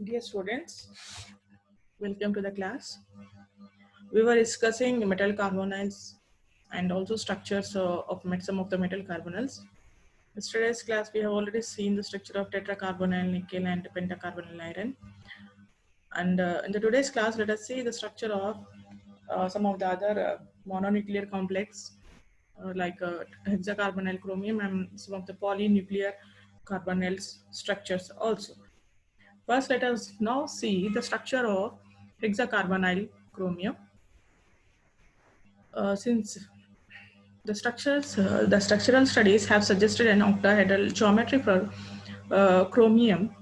Dear students, welcome to the class. We were discussing metal carbonyls and also structures of some of the metal carbonyls. Yesterday's class we have already seen the structure of tetracarbonyl nickel and pentacarbonyl iron. And in the today's class, let us see the structure of some of the other mononuclear complex like hexacarbonyl chromium and some of the polynuclear carbonyls structures also. First, let us now see the structure of hexacarbonyl chromium. Since the structural studies have suggested an octahedral geometry for chromium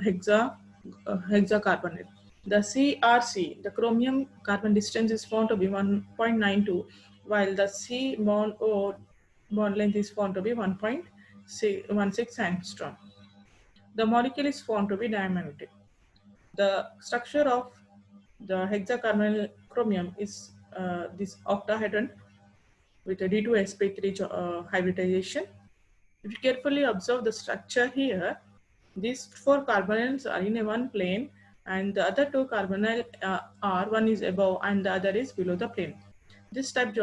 hexacarbonyl. The CRC, the chromium carbon distance is found to be 1.92, while the C bond O bond length is found to be 1.16 angstrom. The molecule is found to be diamantic. The structure of the hexacarbonyl chromium is this octahedron with a D2sp3 hybridization. If you carefully observe the structure here, these four carbonyls are in a one plane and the other two carbonyl are one is above and the other is below the plane. This type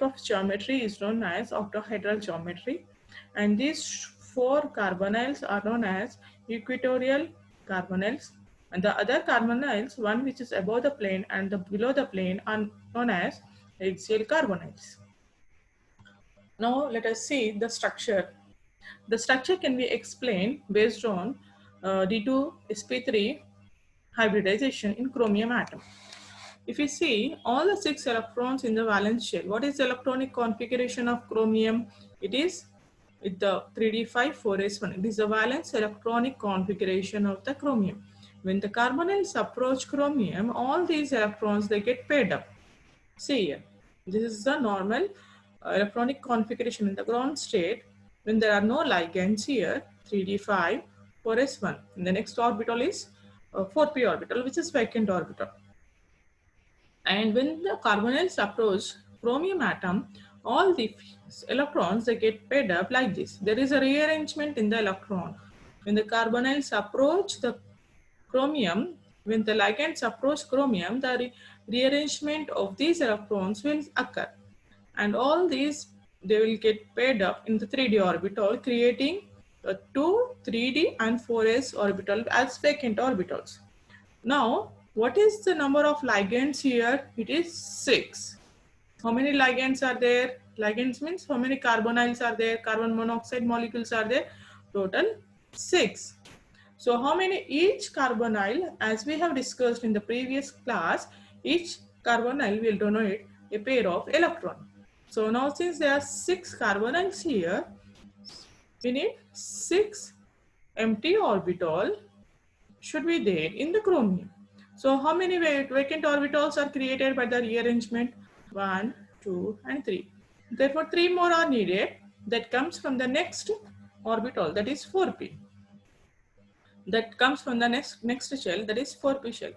of geometry is known as octahedral geometry, and these four carbonyls are known as equatorial carbonyls, and the other carbonyls, one which is above the plane and the below the plane, are known as axial carbonyls. Now let us see the structure. The structure can be explained based on D2sp3 hybridization in chromium atom. If you see all the 6 electrons in the valence shell, what is the electronic configuration of chromium? It is with the 3d5 4s1. It is the valence electronic configuration of the chromium. When the carbonyls approach chromium, all these electrons, they get paired up. See here, this is the normal electronic configuration in the ground state. When there are no ligands here, 3d5 4s1. And the next orbital is 4p orbital, which is vacant orbital. And when the carbonyls approach chromium atom, all the electrons, they get paired up like this. There is a rearrangement in the electron. When the carbonyls approach the chromium, when the ligands approach chromium, the rearrangement of these electrons will occur. And all these, they will get paired up in the 3d orbital, creating 2 3d and 4s orbital as vacant orbitals. Now, what is the number of ligands here? It is 6. How many ligands are there? Ligands means how many carbonyls are there? Carbon monoxide molecules are there? Total 6. So how many each carbonyl, as we have discussed in the previous class, each carbonyl will denote a pair of electron. So now since there are 6 carbonyls here, we need 6 empty orbital should be there in the chromium. So how many vacant orbitals are created by the rearrangement? 1, 2 and 3. Therefore 3 more are needed. That comes from the next orbital, that is 4p. That comes from the next shell, that is 4p shell.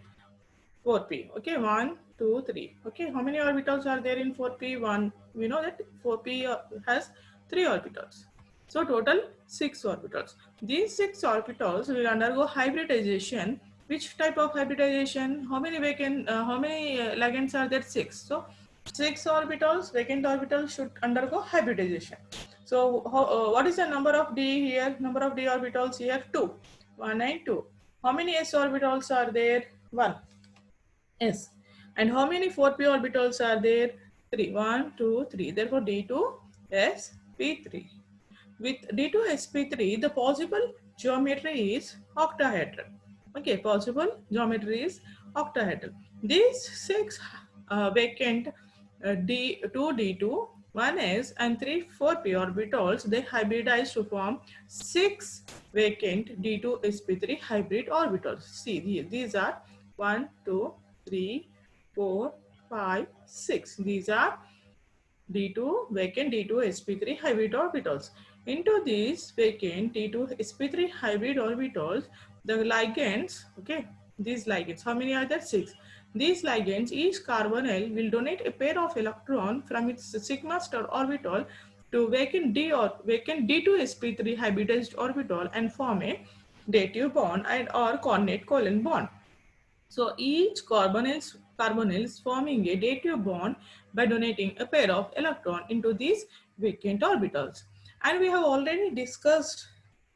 4p. Okay, 1, 2, 3. Okay, how many orbitals are there in 4p? 1. We know that 4p has 3 orbitals. So total 6 orbitals. These 6 orbitals will undergo hybridization. Which type of hybridization? How many ligands are there? 6. So 6 orbitals, vacant orbitals should undergo hybridization. So what is the number of d here? Number of d orbitals here? 2. 1 and 2. How many s orbitals are there? 1. S. And how many 4p orbitals are there? 3. 1, 2, 3. Therefore, D2sp3. With D2sp3, the possible geometry is octahedral. Okay, possible geometry is octahedral. These 6 vacant D2, D2, 1s and 3 4p orbitals, they hybridize to form 6 vacant D2sp3 hybrid orbitals. See, these are 1, 2, 3, 4, 5, 6. These are D2 vacant D2sp3 hybrid orbitals. Into these vacant D2sp3 hybrid orbitals, the ligands, okay, these ligands, how many are there? 6. These ligands, each carbonyl will donate a pair of electron from its sigma star orbital to vacant D or vacant D2sp3 hybridized orbital and form a dative bond and or coordinate covalent bond. So each carbonyl is forming a dative bond by donating a pair of electrons into these vacant orbitals. And we have already discussed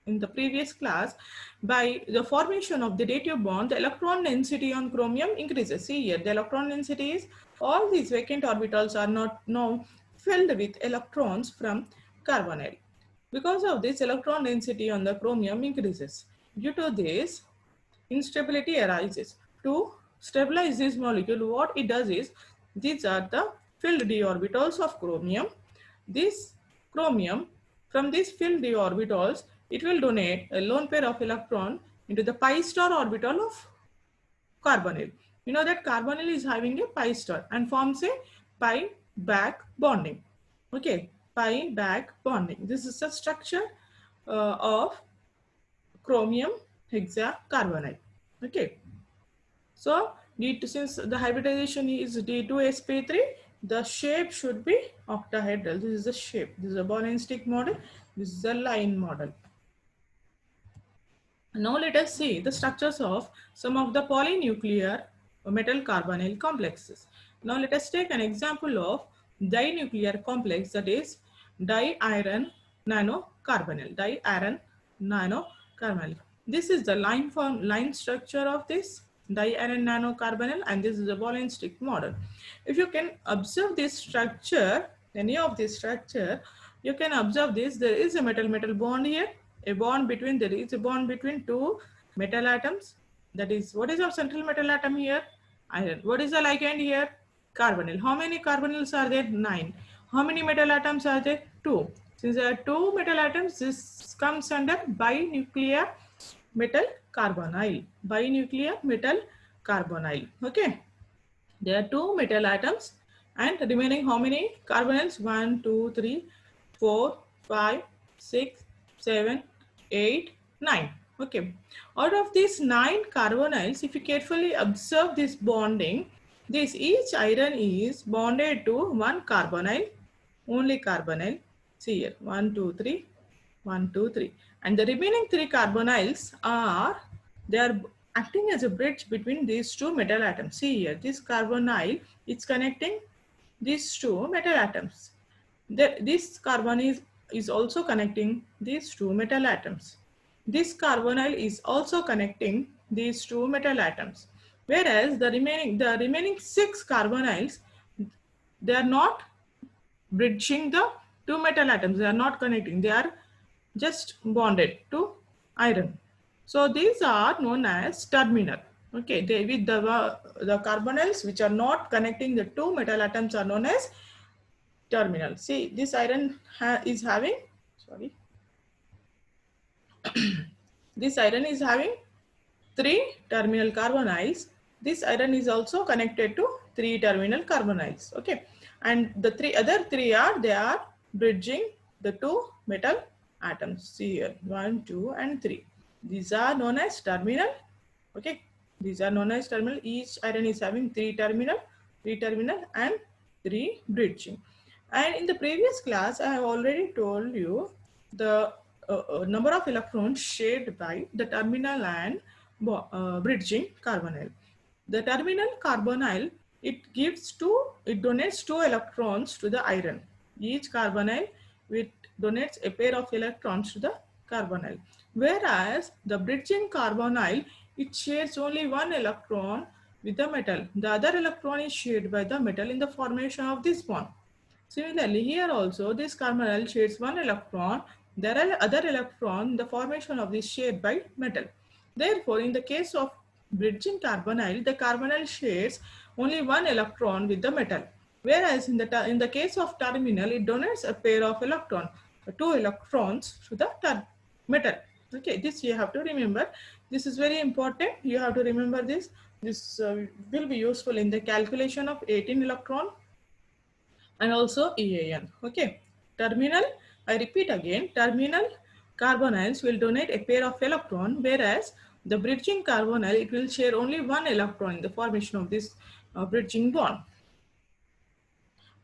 in the previous class, by the formation of the dative bond, the electron density on chromium increases. See here, the electron density is, all these vacant orbitals are not now filled with electrons from carbonyl. Because of this, electron density on the chromium increases. Due to this, instability arises. To stabilize this molecule, what it does is, these are the filled d orbitals of chromium. This chromium, from these filled d orbitals, it will donate a lone pair of electron into the pi star orbital of carbonyl. You know that carbonyl is having a pi star and forms a pi back bonding. Okay, pi back bonding. This is the structure of chromium hexacarbonate. Okay, so since the hybridization is D2sp3, the shape should be octahedral. This is the shape. This is a ball and stick model. This is a line model. Now let us see the structures of some of the polynuclear metal carbonyl complexes. Now let us take an example of dinuclear complex, that is di-iron nanocarbonyl. Di-iron nanocarbonyl. This is the line structure of this di-iron nanocarbonyl, and this is a ball and stick model. If you can observe this structure, any of this structure, you can observe this. There is a metal-metal bond here. There is a bond between two metal atoms. That is, what is our central metal atom here? Iron. What is the ligand here? Carbonyl. How many carbonyls are there? 9. How many metal atoms are there? 2. Since there are 2 metal atoms, this comes under binuclear metal carbonyl. Binuclear metal carbonyl. Okay. There are 2 metal atoms and remaining how many carbonyls? 1, 2, 3, 4, 5, 6, 7, 8, 9. Okay. Out of these 9 carbonyls, if you carefully observe this bonding, each iron is bonded to one carbonyl, only carbonyl. See here, 1, 2, 3, 1, 2, 3. And the remaining 3 carbonyls are acting as a bridge between these 2 metal atoms. See here, this carbonyl is connecting these 2 metal atoms. This carbonyl is also connecting these 2 metal atoms. This carbonyl is also connecting these 2 metal atoms. Whereas the remaining 6 carbonyls, they are not bridging the 2 metal atoms. They are not connecting. They are just bonded to iron. So these are known as terminal. Okay, with the carbonyls which are not connecting the 2 metal atoms are known as terminal. See, this iron is having, sorry, this iron is having 3 terminal carbonyls. This iron is also connected to 3 terminal carbonyls. Okay, and the other three are bridging the 2 metal atoms. See here, 1, 2, and 3. These are known as terminal. Okay, these are known as terminal. Each iron is having 3 terminal, and 3 bridging. And in the previous class, I have already told you the number of electrons shared by the terminal and bridging carbonyl. The terminal carbonyl, it donates 2 electrons to the iron. Each carbonyl donates a pair of electrons to the carbonyl. Whereas the bridging carbonyl, it shares only 1 electron with the metal. The other electron is shared by the metal in the formation of this bond. Similarly, here also this carbonyl shares 1 electron. There are other electron in the formation of this shared by metal. Therefore, in the case of bridging carbonyl, the carbonyl shares only 1 electron with the metal. Whereas in the case of terminal, it donates a pair of 2 electrons to the metal. Okay, this you have to remember. This is very important. You have to remember this. This will be useful in the calculation of 18 electron and also EAN. Okay, terminal, I repeat again, terminal carbonyls will donate a pair of electron, whereas the bridging carbonyl, it will share only 1 electron in the formation of this bridging bond.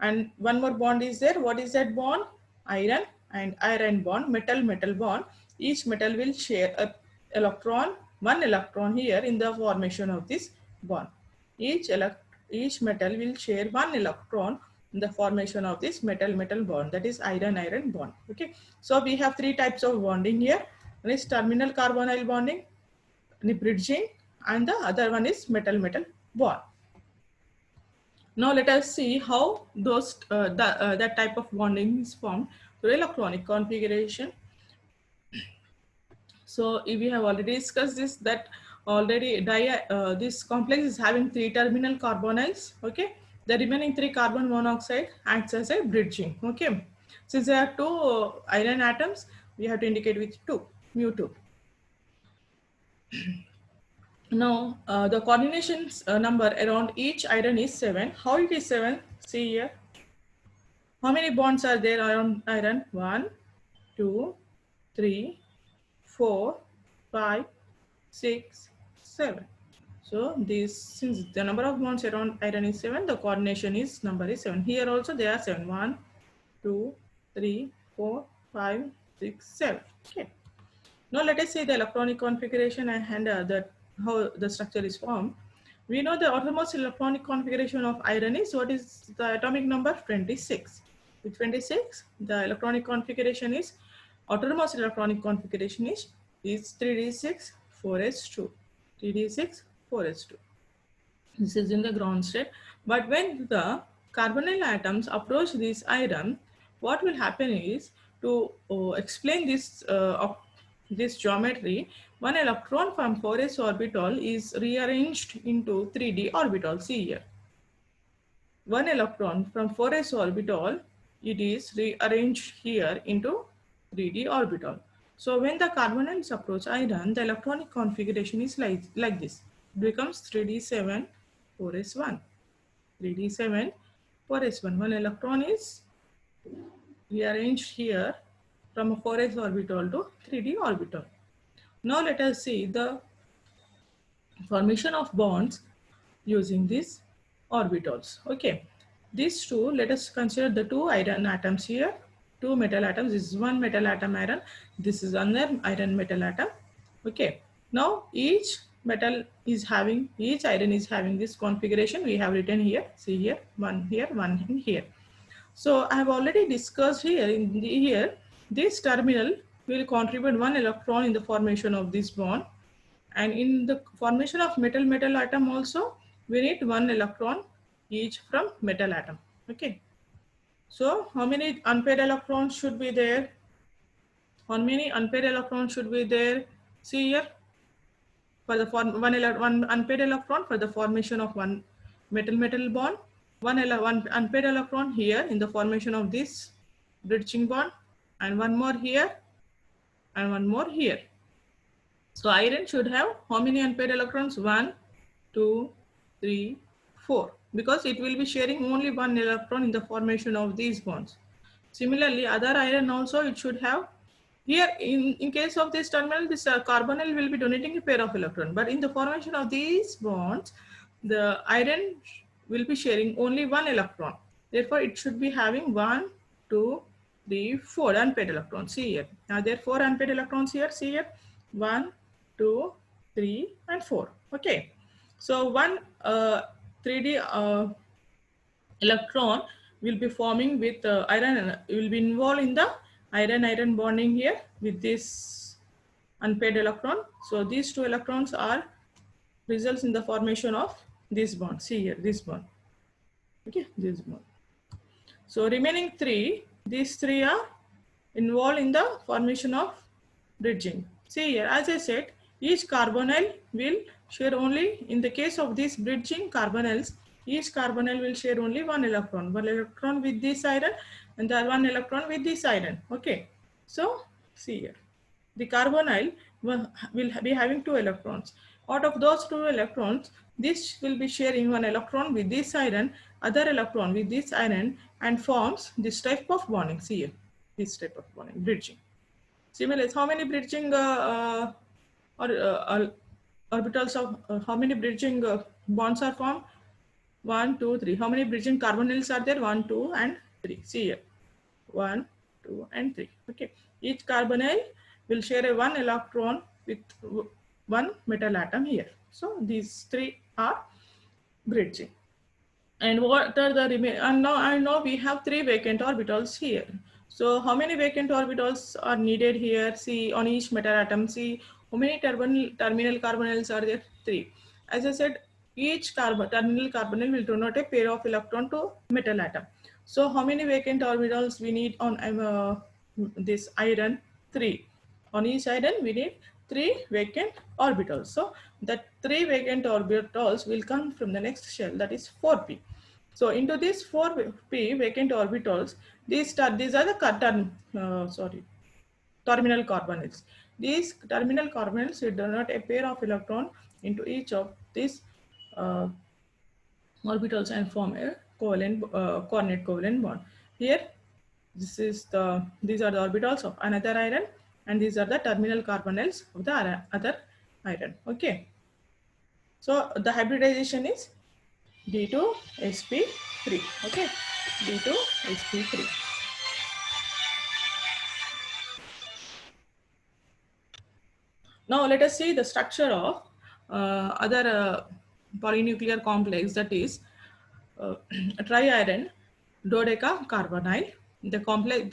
And one more bond is there. What is that bond? Iron and iron bond, metal bond. Each metal will share one electron here in the formation of this bond. Each metal will share one electron in the formation of this metal bond, that is iron bond. Okay, so we have three types of bonding here. One is terminal carbonyl bonding, bridging, and the other one is metal bond. Now let us see how that type of bonding is formed through electronic configuration. So we have already discussed this, that already this complex is having three terminal carbonyls. Okay, the remaining three carbon monoxide acts as a bridging. Okay, since there are two iron atoms, we have to indicate with mu2. Now the coordination number around each iron is 7. How it is 7? See here. How many bonds are there around iron? 1, 2, 3, 4, 5, 6, 7. So this, since the number of bonds around iron is 7, the coordination is number is 7. Here also there are 7. 1, 2, 3, 4, 5, 6, 7. Okay. Now let us see the electronic configuration and how the structure is formed. We know the outermost electronic configuration of iron is, what is the atomic number? 26. With 26, the electronic configuration is, outermost electronic configuration is 3d6 4s2. 3d6 4s2. This is in the ground state. But when the carbonyl atoms approach this iron, what will happen is, to explain this geometry, one electron from 4s orbital is rearranged into 3d orbital. See here. One electron from 4s orbital, it is rearranged here into 3d orbital. So when the carbonyls approach iron, the electronic configuration is like this. It becomes 3d7 4s1. 3d7 4s1. One electron is rearranged here from a 4s orbital to 3d orbital. Now let us see the formation of bonds using these orbitals. Okay, these two, let us consider the two iron atoms here, two metal atoms. This is one metal atom iron, this is another iron metal atom. Okay, now each iron is having this configuration. We have written here, see here, one in here. So I have already discussed here this terminal will contribute one electron in the formation of this bond. And in the formation of metal atom also, we need one electron each from metal atom. Okay. So how many unpaired electrons should be there? How many unpaired electrons should be there? See here. For the one unpaired electron for the formation of one metal bond. One unpaired electron here in the formation of this bridging bond. And one more here. And one more here. So iron should have how many unpaired electrons? 1, 2, 3, 4. Because it will be sharing only one electron in the formation of these bonds. Similarly, other iron also it should have. Here in case of this terminal, this carbonyl will be donating a pair of electrons. But in the formation of these bonds, the iron will be sharing only one electron. Therefore, it should be having 1, 2, 3, 4 unpaired electrons. See here. Now there are 4 unpaired electrons here. See here. 1, 2, 3, and 4. Okay. So one 3D electron will be forming with iron, will be involved in the iron bonding here with this unpaired electron. So these two electrons are results in the formation of this bond. See here, this bond. Okay, this bond. So remaining three, these three are involved in the formation of bridging. See here, as I said, each carbonyl will share only, in the case of these bridging carbonyls, each carbonyl will share only one electron with this iron and the one electron with this iron. Okay, so see here, the carbonyl will be having 2 electrons. Out of those 2 electrons, this will be sharing one electron with this iron, other electron with this iron, and forms this type of bonding. See here, this type of bonding, bridging. Similarly, how many bridging orbitals of how many bridging bonds are formed? 1, 2, 3. How many bridging carbonyls are there? 1, 2, and 3. See here, 1, 2, and 3. Okay. Each carbonyl will share a one electron with one metal atom here. So these three are bridging. And what are the remain? And now I know we have three vacant orbitals here. So how many vacant orbitals are needed here? See, on each metal atom, see how many terminal carbonyls are there? Three. As I said, each terminal carbonyl will denote a pair of electron to metal atom. So how many vacant orbitals we need on this iron? Three. On each iron we need three vacant orbitals. So that three vacant orbitals will come from the next shell, that is 4p. So into these 4p vacant orbitals, these are the terminal carbonyls. These terminal carbonyls will denote a pair of electron into each of these orbitals and form a coordinate covalent bond. Here, these are the orbitals of another iron, and these are the terminal carbonyls of the other iron. Okay. So the hybridization is D2sp3. Okay, D2sp3. Now let us see the structure of other polynuclear complex, that is triiron dodecacarbonyl. The complex,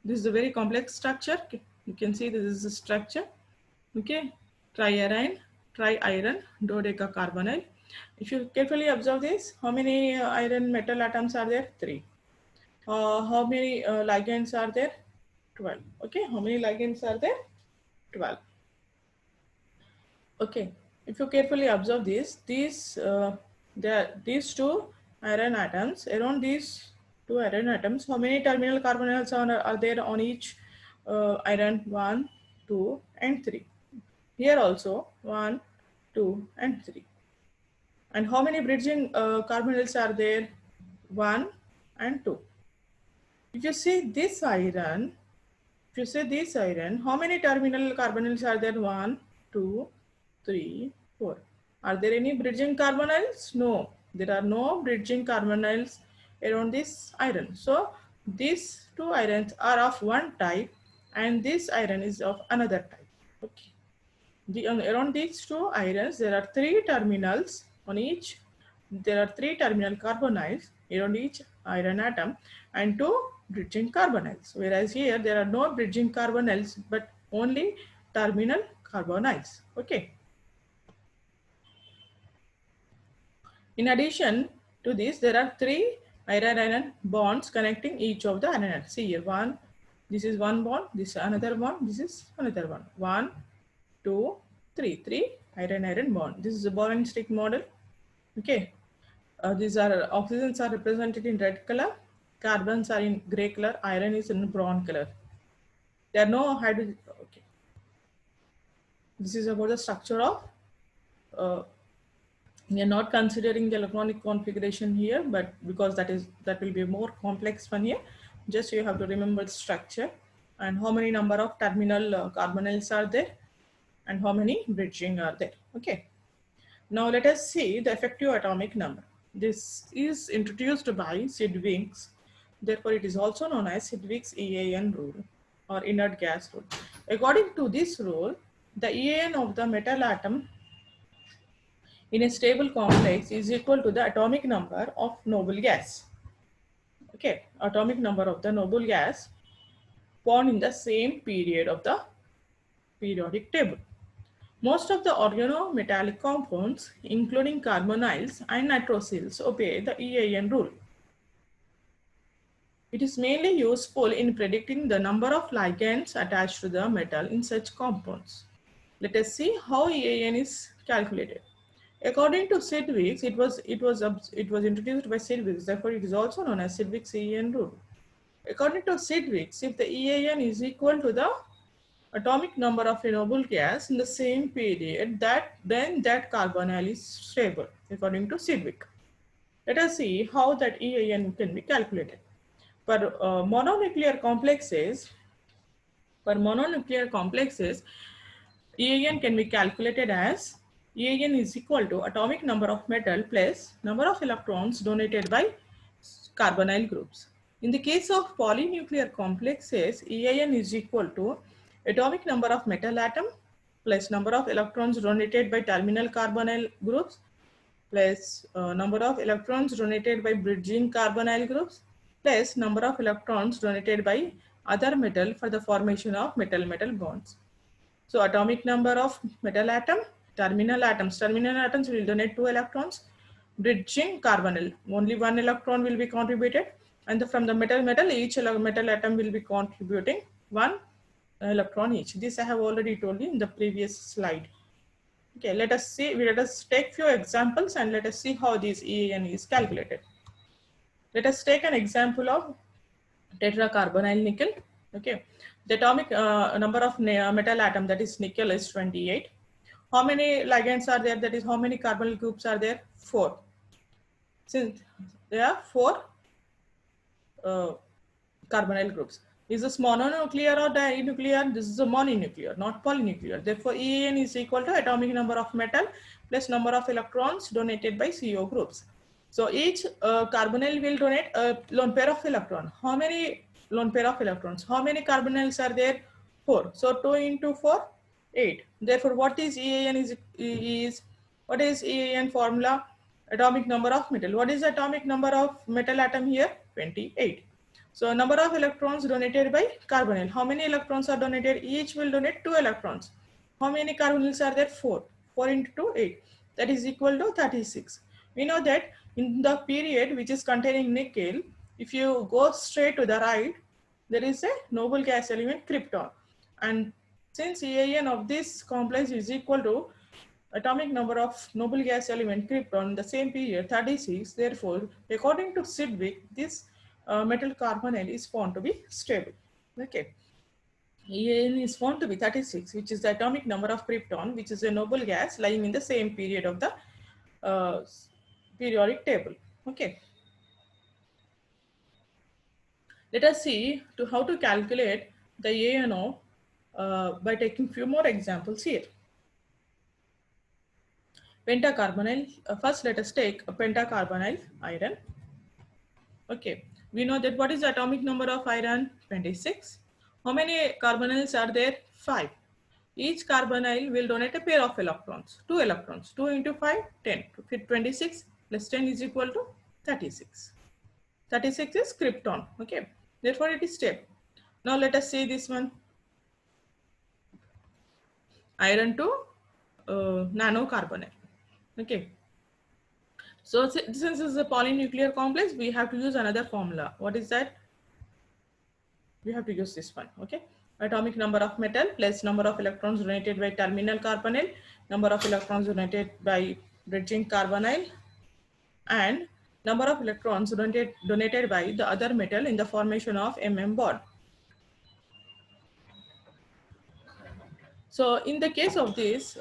this is a very complex structure. You can see this is the structure. Okay, triiron dodecacarbonyl. If you carefully observe this, how many iron metal atoms are there? 3. How many ligands are there? 12. Okay, how many ligands are there? 12. Okay, if you carefully observe this, these two iron atoms, around these two iron atoms, how many terminal carbonyls are there on each iron? 1, 2, and 3. Here also 1, 2, and 3. And how many bridging carbonyls are there? 1 and 2. If you see this iron, how many terminal carbonyls are there? 1, 2, 3, 4. Are there any bridging carbonyls? No, there are no bridging carbonyls around this iron. So these two irons are of one type, and this iron is of another type. Okay. Around these two irons, there are three terminals on each. There are three terminal carbonyls around each iron atom and two bridging carbonyls. Whereas here there are no bridging carbonyls but only terminal carbonyls. Okay. In addition to this, there are three iron-iron bonds connecting each of the iron atoms. See here, this is one bond, this is another bond, this is another one. 1, 2, 3. 3 iron-iron bond. This is a ball and stick model. Okay. These are oxygens are represented in red color, carbons are in gray color, iron is in brown color. There are no hydrogen. Okay. This is about the structure of. We are not considering the electronic configuration here, but because that will be a more complex one here. Just you have to remember the structure and how many number of terminal carbonyls are there and how many bridging are there. Okay. Now let us see the effective atomic number. This is introduced by Sedgwick's. Therefore, it is also known as Sedgwick's EAN rule or inert gas rule. According to this rule, the EAN of the metal atom in a stable complex is equal to the atomic number of noble gas. Okay, atomic number of the noble gas found in the same period of the periodic table. Most of the organometallic compounds, including carbonyls and nitrosyls, obey the EAN rule. It is mainly useful in predicting the number of ligands attached to the metal in such compounds. Let us see how EAN is calculated. According to Sedgwick's, it was introduced by Sedgwick's. Therefore, it is also known as Sedgwick's EAN rule. According to Sedgwick's, if the EAN is equal to the atomic number of a noble gas in the same period, then that carbonyl is stable, according to Sedgwick. Let us see how that EAN can be calculated. For mononuclear complexes, EAN can be calculated as EAN is equal to atomic number of metal plus number of electrons donated by carbonyl groups. In the case of polynuclear complexes, EAN is equal to atomic number of metal atom plus number of electrons donated by terminal carbonyl groups plus number of electrons donated by bridging carbonyl groups plus number of electrons donated by other metal for the formation of metal-metal bonds. So atomic number of metal atom, terminal atoms will donate 2 electrons. Bridging carbonyl, only 1 electron will be contributed, and from the metal, each metal atom will be contributing 1 electron each. This I have already told you in the previous slide. Okay, let us take few examples and let us see how this EAN is calculated. Let us take an example of tetracarbonyl nickel. Okay, the atomic number of metal atom, that is nickel, is 28. How many ligands are there? That is, how many carbonyl groups are there? 4. Since there are 4 carbonyl groups. Is this mononuclear or dinuclear? This is a mononuclear, not polynuclear. Therefore, EAN is equal to atomic number of metal plus number of electrons donated by CO groups. So each carbonyl will donate a lone pair of electron. How many lone pair of electrons? How many carbonyls are there? 4. So 2 into 4, 8. Therefore, what is EAN what is EAN formula? Atomic number of metal. What is the atomic number of metal atom here? 28. So number of electrons donated by carbonyl. How many electrons are donated? Each will donate 2 electrons. How many carbonyls are there? 4. 4 into 2, 8. That is equal to 36. We know that in the period which is containing nickel, if you go straight to the right, there is a noble gas element krypton. And since EAN of this complex is equal to atomic number of noble gas element krypton in the same period, 36, therefore, according to Sidgwick, this metal carbonyl is found to be stable. Okay. EAN is found to be 36, which is the atomic number of krypton, which is a noble gas lying in the same period of the periodic table. Okay. Let us see how to calculate the ANO by taking few more examples here. Pentacarbonyl. First, let us take a pentacarbonyl iron. Okay, we know that what is the atomic number of iron? 26. How many carbonyls are there? 5. Each carbonyl will donate a pair of electrons, 2 electrons. 2 into 5, 10. 26 plus 10 is equal to 36. 36 is krypton. Okay, therefore it is stable. Now let us see this one. Iron to nanocarbonyl. Okay. So since this is a polynuclear complex, we have to use another formula. What is that? We have to use this one. Okay. Atomic number of metal plus number of electrons donated by terminal carbonyl, number of electrons donated by bridging carbonyl, and number of electrons donated by the other metal in the formation of MM bond. So in the case of this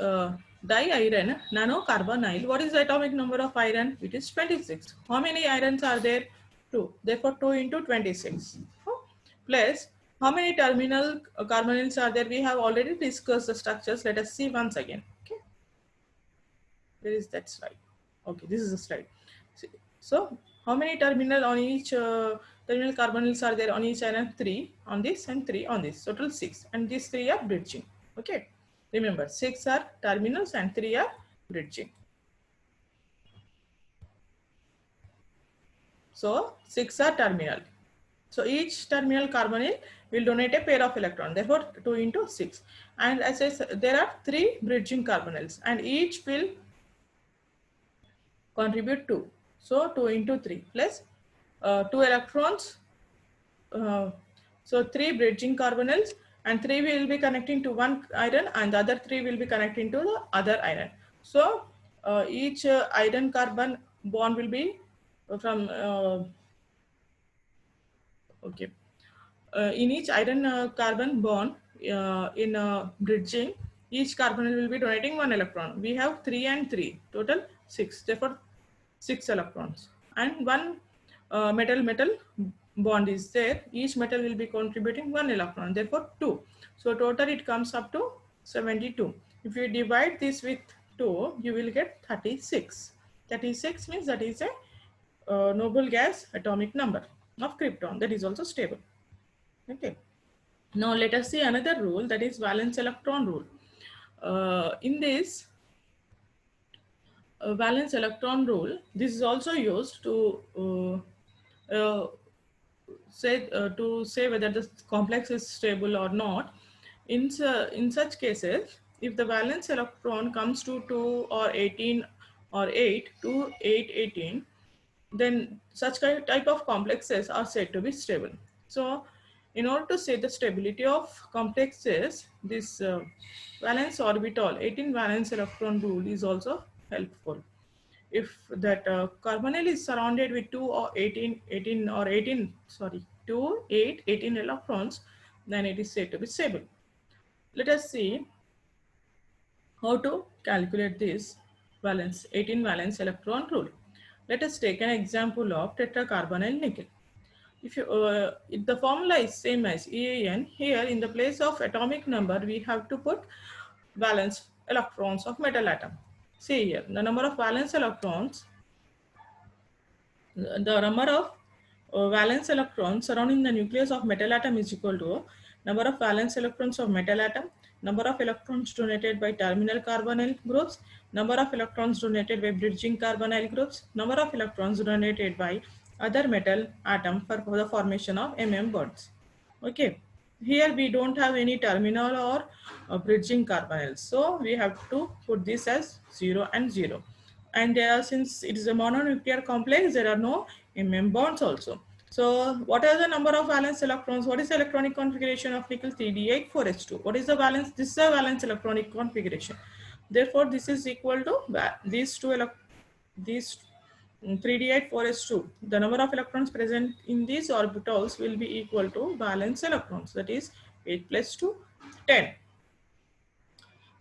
di-iron nanocarbonyl, what is the atomic number of iron? It is 26. How many irons are there? 2. Therefore 2 into 26. Plus how many terminal carbonyls are there? We have already discussed the structures. Let us see once again. Okay. Where is that slide? Okay, this is the slide. So how many terminal on each terminal carbonyls are there on each iron? 3 on this and 3 on this. Total 6. And these 3 are bridging. Okay. Remember, 6 are terminals and 3 are bridging. So 6 are terminal. So each terminal carbonyl will donate a pair of electrons. Therefore 2 into 6. And as I said, there are 3 bridging carbonyls and each will contribute 2. So 2 into 3 plus 2 electrons. So 3 bridging carbonyls and 3 will be connecting to one iron and the other 3 will be connecting to the other iron. So each iron carbon bond will be from okay. In each iron carbon bond in bridging, each carbonyl will be donating 1 electron. We have 3 and 3, total 6. Therefore 6 electrons and one metal bond is there. Each metal will be contributing 1 electron, therefore 2. So total it comes up to 72. If you divide this with 2, you will get 36. 36 means that is a noble gas atomic number of krypton, that is also stable. Okay. Now let us see another rule, that is valence electron rule. In this valence electron rule, this is also used to say whether the complex is stable or not. In such cases, if the valence electron comes to 2 or 18 or 8 to 8 18, then such type of complexes are said to be stable. So in order to say the stability of complexes, this valence orbital 18 valence electron rule is also helpful. If that carbonyl is surrounded with 2 or 18 or 18, sorry, 2 8 18 electrons, then it is said to be stable. Let us see how to calculate this 18 valence electron rule. Let us take an example of tetracarbonyl nickel. If the formula is same as EAN, here in the place of atomic number we have to put valence electrons of metal atom. See here, the number of valence electrons, the number of valence electrons surrounding the nucleus of metal atom is equal to number of valence electrons of metal atom, number of electrons donated by terminal carbonyl groups, number of electrons donated by bridging carbonyl groups, number of electrons donated by other metal atom for the formation of bonds. Okay, here we don't have any terminal or bridging carbonyls, so we have to put this as 0 and 0. And since it is a mononuclear complex, there are no bonds also. So what are the number of valence electrons? What is the electronic configuration of nickel? 3d8 4s2. What is the valence? This is a valence electronic configuration. Therefore this is equal to these 3d8 4s2. The number of electrons present in these orbitals will be equal to valence electrons, that is 8 plus 2 10,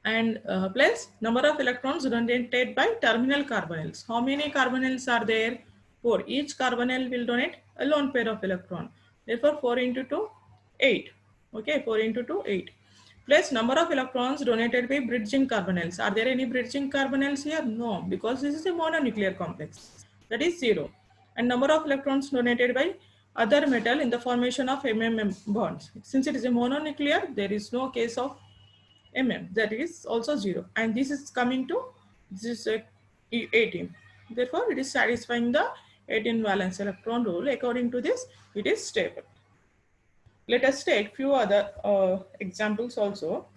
and plus number of electrons donated by terminal carbonyls. How many carbonyls are there? 4. Each carbonyl will donate a lone pair of electron. Therefore 4 into 2 8. Okay, 4 into 2 8. Plus number of electrons donated by bridging carbonyls. Are there any bridging carbonyls here? No, because this is a mononuclear complex, that is 0. And number of electrons donated by other metal in the formation of bonds. Since it is a mononuclear, there is no case of that is also 0, and this is coming to this 18. Therefore it is satisfying the 18 valence electron rule. According to this, it is stable. Let us take few other examples also.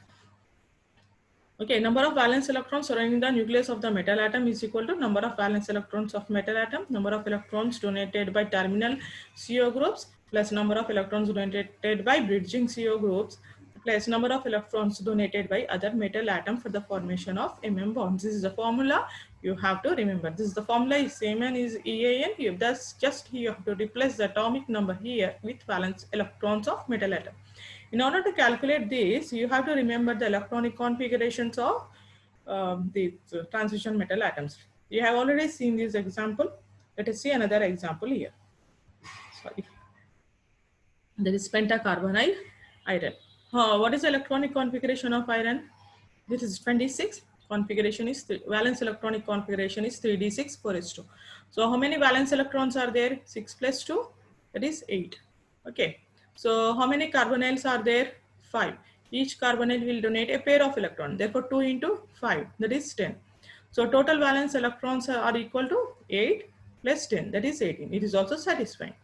Okay, number of valence electrons surrounding the nucleus of the metal atom is equal to number of valence electrons of metal atom, number of electrons donated by terminal CO groups, plus number of electrons donated by bridging CO groups, plus number of electrons donated by other metal atom for the formation of bonds. This is the formula you have to remember. This is the formula is same as EAN. Thus just you have to replace the atomic number here with valence electrons of metal atom. In order to calculate this, you have to remember the electronic configurations of the transition metal atoms. You have already seen this example. Let us see another example here. Sorry. There is pentacarbonyl iron. What is the electronic configuration of iron? This is 26. Configuration is valence electronic configuration is 3d6 4s2. So how many valence electrons are there? 6 plus 2, that is 8. Okay. So how many carbonyls are there? 5. Each carbonyl will donate a pair of electrons. Therefore 2 into 5, that is 10. So total valence electrons are equal to 8 plus 10, that is 18. It is also satisfying.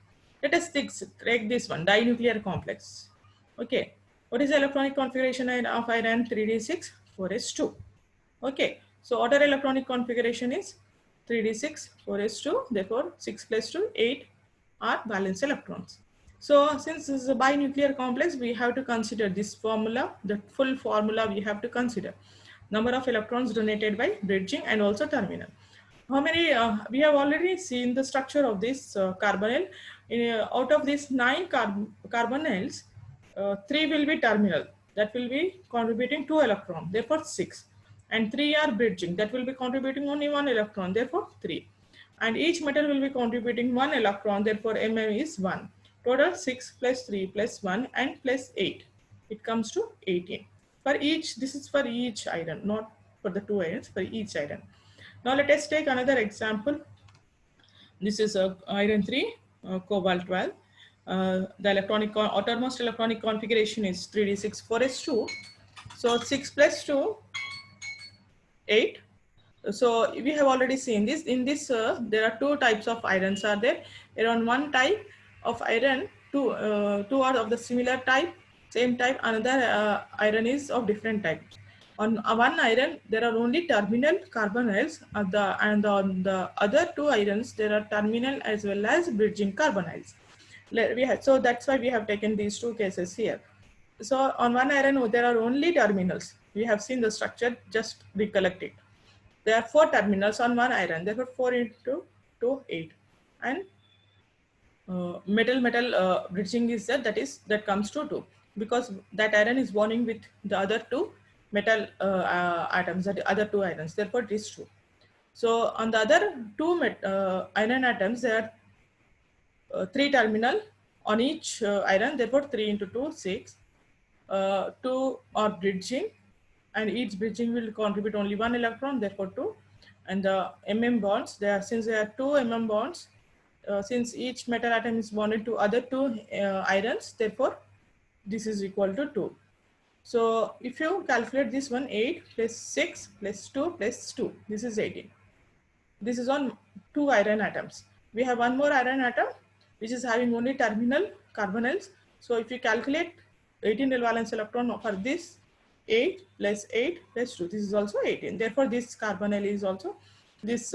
Let us take this one, dinuclear complex. Okay. What is the electronic configuration of iron? 3d6 4s2. Okay. So order electronic configuration is 3d6 4s2. Therefore 6 plus 2 8 are valence electrons. So since this is a binuclear complex, we have to consider this formula, the full formula we have to consider. Number of electrons donated by bridging and also terminal. How many, we have already seen the structure of this carbonyl. Out of these 9 carbonyls, 3 will be terminal, that will be contributing 2 electrons, therefore 6. And 3 are bridging, that will be contributing only 1 electron, therefore 3. And each metal will be contributing 1 electron, therefore is 1. Total 6 plus 3 plus 1 and plus 8. It comes to 18. For each, this is for each iron, not for the 2 irons, for each iron. Now let us take another example. This is iron 3, cobalt 12. The outermost electronic configuration is 3d6 4s2. So 6 plus 2, 8. So we have already seen this. In this, there are two types of irons are there. Around one type of iron, two are of the similar type, same type. Another iron is of different type. On one iron, there are only terminal carbonyls, and on the other two irons, there are terminal as well as bridging carbonyls. So that's why we have taken these two cases here. So on one iron, there are only terminals. We have seen the structure, just recollect it. There are 4 terminals on one iron, therefore 4 into 2, 8. And metal bridging is that comes to 2, because that iron is bonding with the other two metal atoms, that other two irons, therefore it is 2. So on the other two iron atoms, there are 3 terminal on each iron, therefore 3 into 2, 6. 2 are bridging, and each bridging will contribute only 1 electron, therefore 2. And the bonds, since there are 2 bonds, since each metal atom is bonded to other 2 irons, therefore this is equal to 2. So if you calculate this one, 8 plus 6 plus 2 plus 2, this is 18. This is on 2 iron atoms. We have one more iron atom which is having only terminal carbonyls. So if you calculate 18 valence electron for this, 8 plus 8 plus 2, this is also 18. Therefore this carbonyl is also, this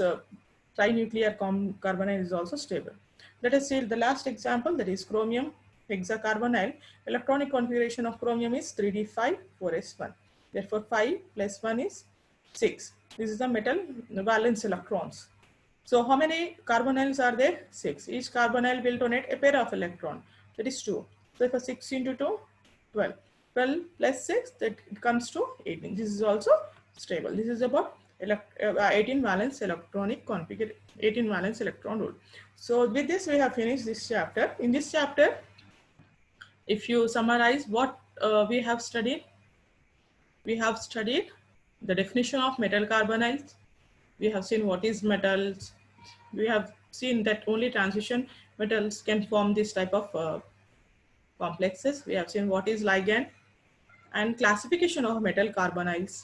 trinuclear carbonyl is also stable. Let us see the last example, that is chromium hexacarbonyl. Electronic configuration of chromium is 3d5 4s1. Therefore 5 plus 1 is 6. This is the metal valence electrons. So how many carbonyls are there? 6. Each carbonyl will donate a pair of electron. That is 2. So for 6 into 2, 12. 12 plus 6, that it comes to 18. This is also stable. This is about 18 valence electronic configuration, 18 valence electron rule. So with this, we have finished this chapter. In this chapter, if you summarize what we have studied the definition of metal carbonyls. We have seen what is metals. We have seen that only transition metals can form this type of complexes. We have seen what is ligand and classification of metal carbonyls.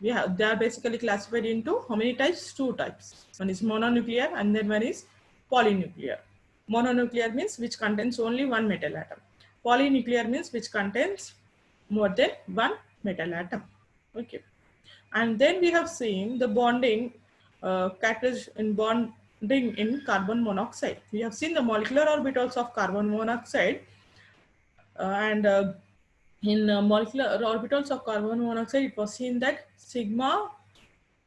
They are basically classified into how many types? 2 types. One is mononuclear and then one is polynuclear. Mononuclear means which contains only one metal atom. Polynuclear means which contains more than one metal atom. Okay. And then we have seen the bonding bonding in carbon monoxide. We have seen the molecular orbitals of carbon monoxide, in molecular orbitals of carbon monoxide, it was seen that sigma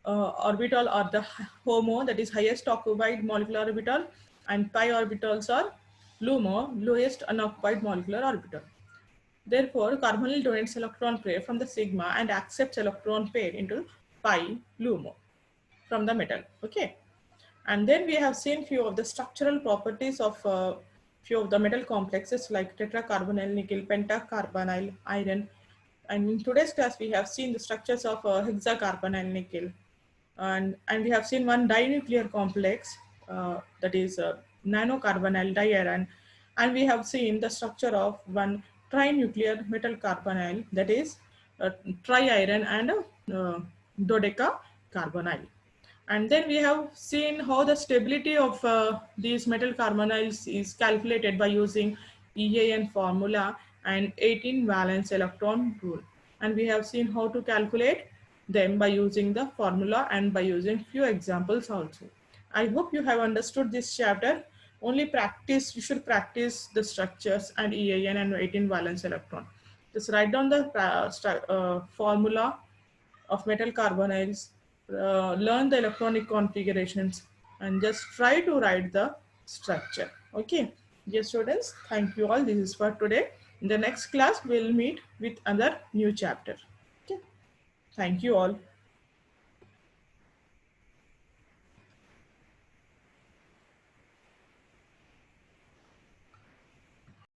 orbital or the HOMO, that is highest occupied molecular orbital, and pi orbitals are LUMO, lowest unoccupied molecular orbital. Therefore, carbonyl donates electron pair from the sigma and accepts electron pair into pi LUMO from the metal. Okay. And then we have seen few of the structural properties of few of the metal complexes like tetracarbonyl nickel, pentacarbonyl iron. And in today's class, we have seen the structures of hexacarbonyl nickel. And we have seen one dinuclear complex, that is nanocarbonyl diiron. And we have seen the structure of one trinuclear metal carbonyl, that is triiron and dodecacarbonyl. And then we have seen how the stability of these metal carbonyls is calculated by using EAN formula and 18 valence electron rule. And we have seen how to calculate them by using the formula and by using few examples also. I hope you have understood this chapter. Only practice, you should practice the structures and EAN and 18 valence electron. Just write down the formula of metal carbonyls, learn the electronic configurations, and just try to write the structure. Okay, dear students, thank you all. This is for today. In the next class, we'll meet with another new chapter. Okay, thank you all.